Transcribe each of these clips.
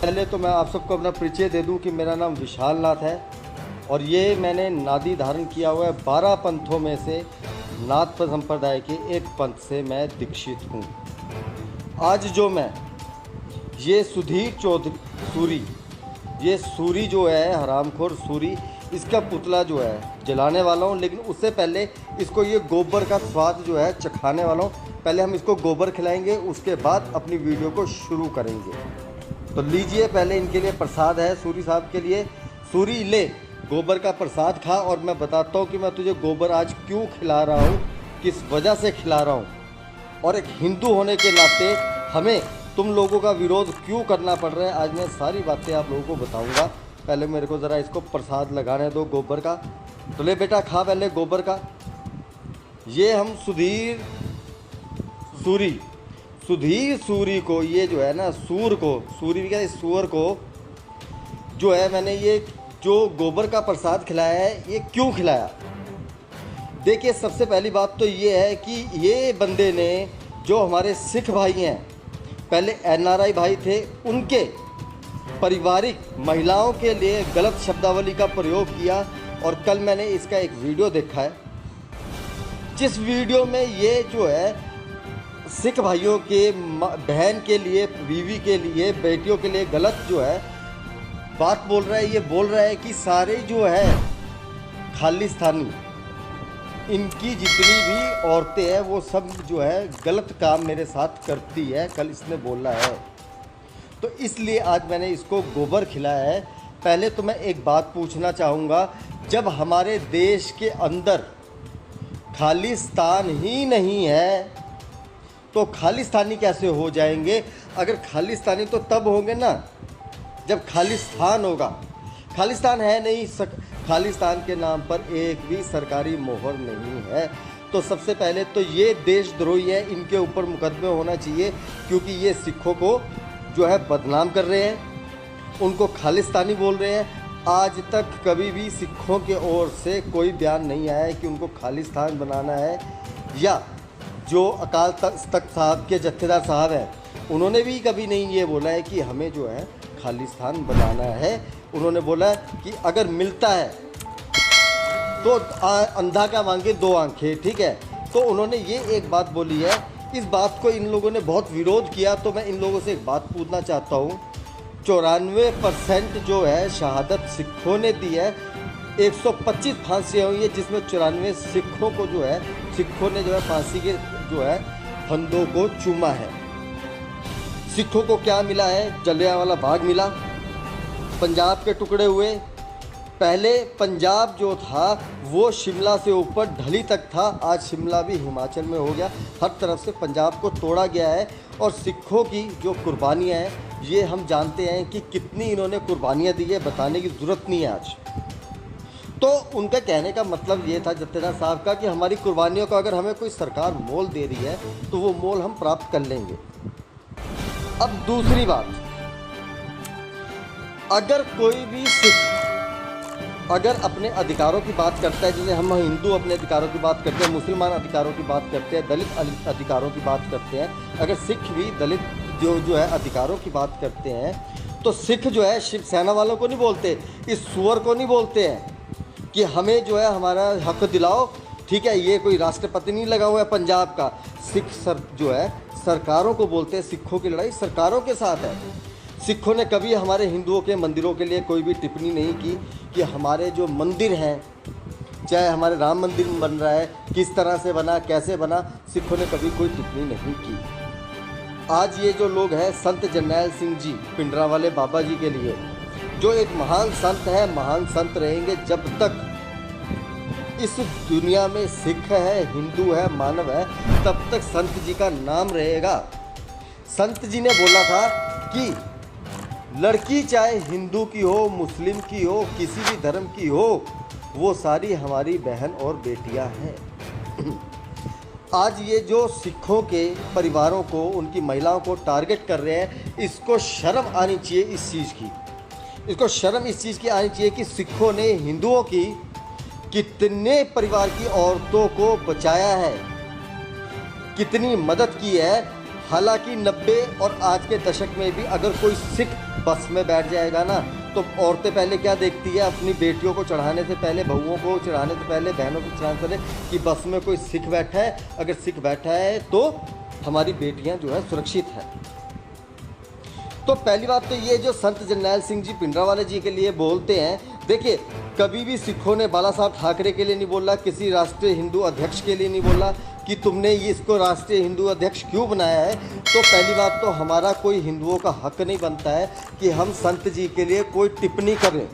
पहले तो मैं आप सबको अपना परिचय दे दूं कि मेरा नाम विशाल नाथ है और ये मैंने नादी धारण किया हुआ है। 12 पंथों में से नाथ संप्रदाय के एक पंथ से मैं दीक्षित हूँ। आज जो मैं ये सुधीर चौधरी सूरी, ये सूरी जो है हरामखोर सूरी, इसका पुतला जो है जलाने वाला हूँ। लेकिन उससे पहले इसको ये गोबर का स्वाद जो है चखाने वाला हूँ। पहले हम इसको गोबर खिलाएंगे, उसके बाद अपनी वीडियो को शुरू करेंगे। तो लीजिए, पहले इनके लिए प्रसाद है सूरी साहब के लिए। सूरी ले गोबर का प्रसाद खा और मैं बताता हूँ कि मैं तुझे गोबर आज क्यों खिला रहा हूँ, किस वजह से खिला रहा हूँ, और एक हिंदू होने के नाते हमें तुम लोगों का विरोध क्यों करना पड़ रहा है। आज मैं सारी बातें आप लोगों को बताऊँगा। पहले मेरे को ज़रा इसको प्रसाद लगाने दो गोबर का। तो ले बेटा, खा पहले गोबर का। ये हम सुधीर सूरी को, ये जो है ना सूर को, सूरी भी क्या, इस सूअर को जो है मैंने ये जो गोबर का प्रसाद खिलाया है, ये क्यों खिलाया। देखिए, सबसे पहली बात तो ये है कि ये बंदे ने, जो हमारे सिख भाई हैं, पहले NRI भाई थे, उनके पारिवारिक महिलाओं के लिए गलत शब्दावली का प्रयोग किया। और कल मैंने इसका एक वीडियो देखा है, जिस वीडियो में ये जो है सिख भाइयों के बहन के लिए, बीवी के लिए, बेटियों के लिए गलत जो है बात बोल रहा है। ये बोल रहा है कि सारे जो है खालिस्तानी, इनकी जितनी भी औरतें हैं वो सब जो है गलत काम मेरे साथ करती है, कल इसने बोला है। तो इसलिए आज मैंने इसको गोबर खिलाया है। पहले तो मैं एक बात पूछना चाहूँगा, जब हमारे देश के अंदर खालिस्तान ही नहीं है तो खालिस्तानी कैसे हो जाएंगे। अगर खालिस्तानी तो तब होंगे ना जब खालिस्तान होगा। खालिस्तान है नहीं, खालिस्तान के नाम पर एक भी सरकारी मोहर नहीं है। तो सबसे पहले तो ये देशद्रोही है, इनके ऊपर मुकदमे होना चाहिए, क्योंकि ये सिखों को जो है बदनाम कर रहे हैं, उनको खालिस्तानी बोल रहे हैं। आज तक कभी भी सिखों के ओर से कोई बयान नहीं आया है कि उनको खालिस्तान बनाना है। या जो अकाल तख्त साहब के जत्थेदार साहब हैं, उन्होंने भी कभी नहीं ये बोला है कि हमें जो है खालिस्तान बनाना है। उन्होंने बोला कि अगर मिलता है तो अंधा का मांगे दो आंखें, ठीक है। तो उन्होंने ये एक बात बोली है। इस बात को इन लोगों ने बहुत विरोध किया। तो मैं इन लोगों से एक बात पूछना चाहता हूँ, 94% जो है शहादत सिखों ने दी है, 125 फांसियाँ हुई है, जिसमें 94 सिखों को जो है, सिखों ने जो है फांसी के जो है फंदों को चूमा है। सिखों को क्या मिला है? जलियांवाला बाग मिला, पंजाब के टुकड़े हुए। पहले पंजाब जो था वो शिमला से ऊपर ढली तक था, आज शिमला भी हिमाचल में हो गया। हर तरफ से पंजाब को तोड़ा गया है। और सिखों की जो कुर्बानियाँ हैं, ये हम जानते हैं कि कितनी इन्होंने कुर्बानियाँ दी है, बताने की ज़रूरत नहीं है आज। तो उनका कहने का मतलब ये था जत्थेदार साहब का कि हमारी कुर्बानियों का अगर हमें कोई सरकार मोल दे रही है तो वो मोल हम प्राप्त कर लेंगे। अब दूसरी बात, अगर कोई भी सिख अगर अपने अधिकारों की बात करता है, जैसे हम हिंदू अपने अधिकारों की बात करते हैं, मुसलमान अधिकारों की बात करते हैं, दलित अधिकारों की बात करते हैं, अगर सिख भी दलित जो है अधिकारों की बात करते हैं, तो सिख जो है शिवसेना वालों को नहीं बोलते, इस सुअर को नहीं बोलते हैं कि हमें जो है हमारा हक दिलाओ, ठीक है। ये कोई राष्ट्रपति नहीं लगा हुआ है पंजाब का। सिख जो है सरकारों को बोलते हैं। सिखों की लड़ाई सरकारों के साथ है। सिखों ने कभी हमारे हिंदुओं के मंदिरों के लिए कोई भी टिप्पणी नहीं की कि हमारे जो मंदिर हैं, चाहे हमारे राम मंदिर बन रहा है, किस तरह से बना, कैसे बना, सिखों ने कभी कोई टिप्पणी नहीं की। आज ये जो लोग हैं, संत जरनैल सिंह जी पिंडरा वाले बाबा जी के लिए, जो एक महान संत है, महान संत रहेंगे जब तक इस दुनिया में सिख है, हिंदू है, मानव है, तब तक संत जी का नाम रहेगा। संत जी ने बोला था कि लड़की चाहे हिंदू की हो, मुस्लिम की हो, किसी भी धर्म की हो, वो सारी हमारी बहन और बेटियां हैं। आज ये जो सिखों के परिवारों को, उनकी महिलाओं को टारगेट कर रहे हैं, इसको शर्म आनी चाहिए इस चीज़ की। इसको शर्म इस चीज़ की आनी चाहिए कि सिखों ने हिंदुओं की कितने परिवार की औरतों को बचाया है, कितनी मदद की है। हालांकि 90 और आज के दशक में भी अगर कोई सिख बस में बैठ जाएगा ना, तो औरतें पहले क्या देखती है, अपनी बेटियों को चढ़ाने से पहले, बहुओं को चढ़ाने से पहले, बहनों को चढ़ाने से पहले कि बस में कोई सिख बैठा है, अगर सिख बैठा है तो हमारी बेटियां जो है सुरक्षित हैं। तो पहली बात तो ये जो संत जरनैल सिंह जी भिंडरावाले जी के लिए बोलते हैं, देखिए कभी भी सिखों ने बाला साहब ठाकरे के लिए नहीं बोला, किसी राष्ट्रीय हिंदू अध्यक्ष के लिए नहीं बोला कि तुमने ये इसको राष्ट्रीय हिंदू अध्यक्ष क्यों बनाया है। तो पहली बात तो हमारा कोई हिंदुओं का हक नहीं बनता है कि हम संत जी के लिए कोई टिप्पणी करें।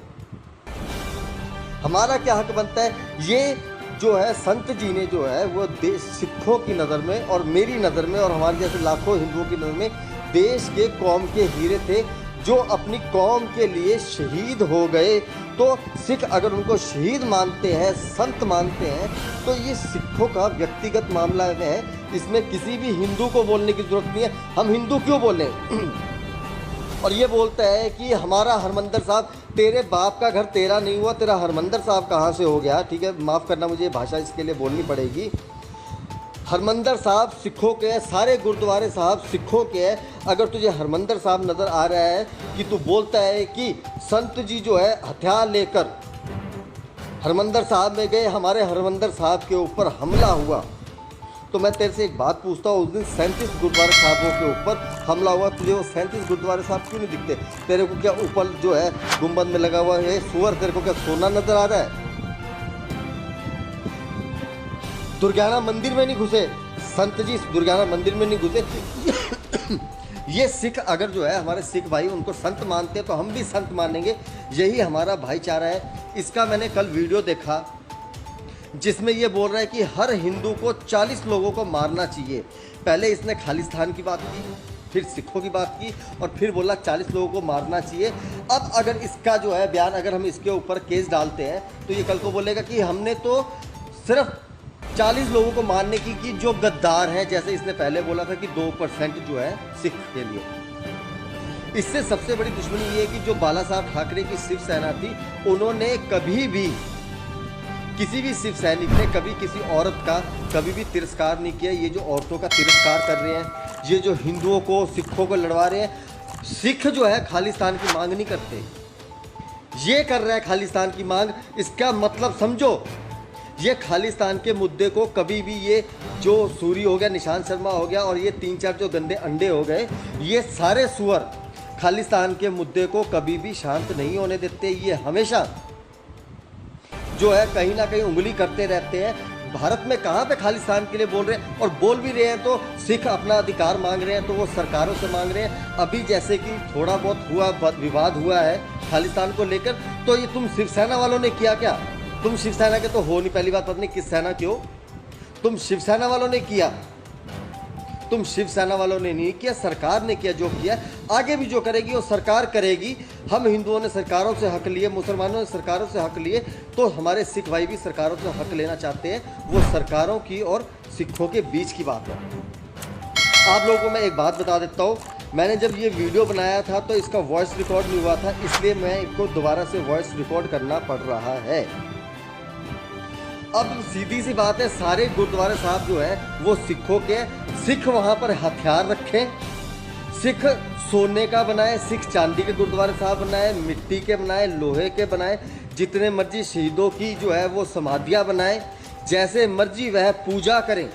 हमारा क्या हक बनता है, ये जो है संत जी ने जो है वो देश सिखों की नज़र में और मेरी नज़र में और हमारे जैसे लाखों हिंदुओं की नज़र में देश के कौम के हीरे थे, जो अपनी कौम के लिए शहीद हो गए। तो सिख अगर उनको शहीद मानते हैं, संत मानते हैं, तो ये सिखों का व्यक्तिगत मामला है, इसमें किसी भी हिंदू को बोलने की ज़रूरत नहीं है। हम हिंदू क्यों बोलें? और ये बोलता है कि हमारा हरमंदर साहब, तेरे बाप का घर तेरा नहीं हुआ, तेरा हरमंदर साहब कहाँ से हो गया? ठीक है, माफ़ करना, मुझे भाषा इसके लिए बोलनी पड़ेगी। हरमंदर साहब सिखों के हैं, सारे गुरुद्वारे साहब सिखों के हैं। अगर तुझे हरमंदर साहब नज़र आ रहा है कि तू बोलता है कि संत जी जो है हथियार लेकर हरमंदर साहब में गए, हमारे हरमंदर साहब के ऊपर हमला हुआ, तो मैं तेरे से एक बात पूछता हूँ, उस दिन 37 गुरुद्वारे साहबों के ऊपर हमला हुआ, तुझे वो 37 गुरुद्वारे साहब क्यों नहीं दिखते? तेरे को क्या ऊपर जो है गुंबद में लगा हुआ है सुअर, तेरे को क्या सोना नज़र आ रहा है? दुर्गाना मंदिर में नहीं घुसे संत जी, दुर्गाना मंदिर में नहीं घुसे। ये सिख अगर जो है हमारे सिख भाई उनको संत मानते हैं तो हम भी संत मानेंगे, यही हमारा भाईचारा है। इसका मैंने कल वीडियो देखा जिसमें ये बोल रहा है कि हर हिंदू को 40 लोगों को मारना चाहिए। पहले इसने खालिस्तान की बात की, फिर सिखों की बात की और फिर बोला 40 लोगों को मारना चाहिए। अब अगर इसका जो है बयान, अगर हम इसके ऊपर केस डालते हैं तो ये कल को बोलेगा कि हमने तो सिर्फ 40 लोगों को मारने की जो गद्दार हैं, जैसे इसने पहले बोला था कि 2% जो है सिख के लिए। इससे सबसे बड़ी दुश्मनी ये है कि जो बाला साहब ठाकरे की शिवसेना थी, उन्होंने कभी भी, किसी भी शिव सैनिक ने कभी किसी औरत का कभी भी तिरस्कार नहीं किया। ये जो औरतों का तिरस्कार कर रहे हैं, ये जो हिंदुओं को सिखों को लड़वा रहे हैं, सिख जो है खालिस्तान की मांग नहीं करते, ये कर रहा है खालिस्तान की मांग। इसका मतलब समझो, ये खालिस्तान के मुद्दे को कभी भी, ये जो सूरी हो गया, निशांत शर्मा हो गया और ये 3-4 जो गंदे अंडे हो गए, ये सारे सुअर खालिस्तान के मुद्दे को कभी भी शांत नहीं होने देते। ये हमेशा जो है कहीं ना कहीं उंगली करते रहते हैं। भारत में कहाँ पे खालिस्तान के लिए बोल रहे हैं, और बोल भी रहे हैं तो सिख अपना अधिकार मांग रहे हैं तो वो सरकारों से मांग रहे हैं। अभी जैसे कि थोड़ा बहुत हुआ, विवाद हुआ है खालिस्तान को लेकर, तो ये तुम शिवसेना वालों ने किया क्या? तुम शिवसेना के तो हो नहीं, पहली बात, पता नहीं किस सेना के हो, तुम शिवसेना वालों ने किया, तुम शिवसेना वालों ने नहीं किया, सरकार ने किया जो किया। आगे भी जो करेगी वो सरकार करेगी। हम हिंदुओं ने सरकारों से हक लिए, मुसलमानों ने सरकारों से हक लिए, तो हमारे सिख भाई भी सरकारों से हक लेना चाहते हैं। वो सरकारों की और सिखों के बीच की बात है। आप लोगों को मैं एक बात बता देता हूँ, मैंने जब ये वीडियो बनाया था तो इसका वॉइस रिकॉर्ड नहीं हुआ था, इसलिए मैं इसको दोबारा से वॉइस रिकॉर्ड करना पड़ रहा है। अब सीधी सी बात है, सारे गुरुद्वारे साहब जो है वो सिखों के, सिख वहाँ पर हथियार रखें, सिख सोने का बनाए, सिख चांदी के गुरुद्वारे साहब बनाए, मिट्टी के बनाए, लोहे के बनाए, जितने मर्जी शहीदों की जो है वो समाधियाँ बनाए, जैसे मर्जी वह पूजा करें,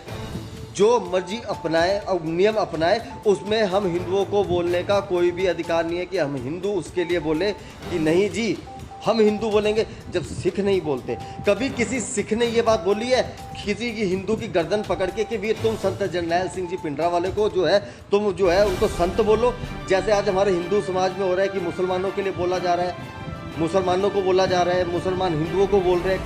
जो मर्जी अपनाए और नियम अपनाए। उसमें हम हिंदुओं को बोलने का कोई भी अधिकार नहीं है कि हम हिंदू उसके लिए बोले कि नहीं जी हम हिंदू बोलेंगे, जब सिख नहीं बोलते। कभी किसी सिख ने ये बात बोली है किसी की हिंदू की गर्दन पकड़ के कि भी तुम संत जरनैल सिंह जी भिंडरावाले को जो है तुम जो है उनको संत बोलो, जैसे आज हमारे हिंदू समाज में हो रहा है कि मुसलमानों के लिए बोला जा रहा है, मुसलमानों को बोला जा रहा है, मुसलमान हिंदुओं को बोल रहे हैं